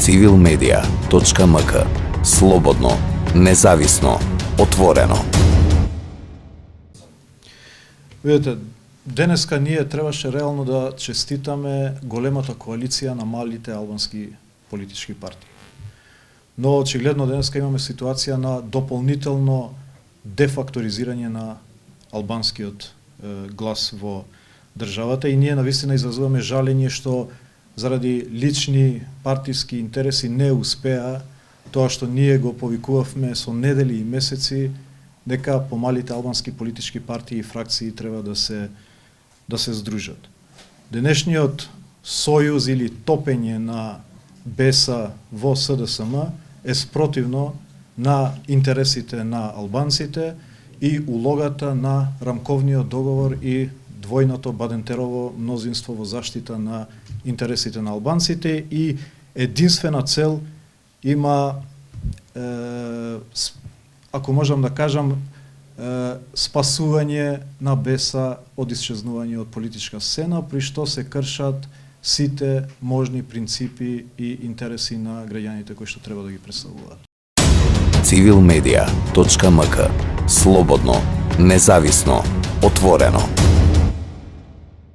civilmedia.mk. Слободно, независно, отворено. Видете, денеска ние требаше реално да честитаме големата коалиција на малите албански политички партии. Но очигледно денеска имаме ситуација на дополнително дефакторизирање на албанскиот глас во државата и ние навистина изразуваме жалење што заради лични партиски интереси не успеа тоа што ние го повикувавме со недели и месеци дека помалите албански политички партии и фракции треба да се здружат. Денешниот сојуз или топење на БЕСА во СДСМ е спротивно на интересите на албанците и улогата на рамковниот договор и двојното Бадентерово мнозинство во заштита на интересите на албанците и единствена цел има, ако можам да кажам, спасување на БЕСА од исчезнување од политичка сцена, при што се кршат сите можни принципи и интереси на граѓаните кои што треба да ги представуваат. civilmedia.mk. Слободно, независно, отворено.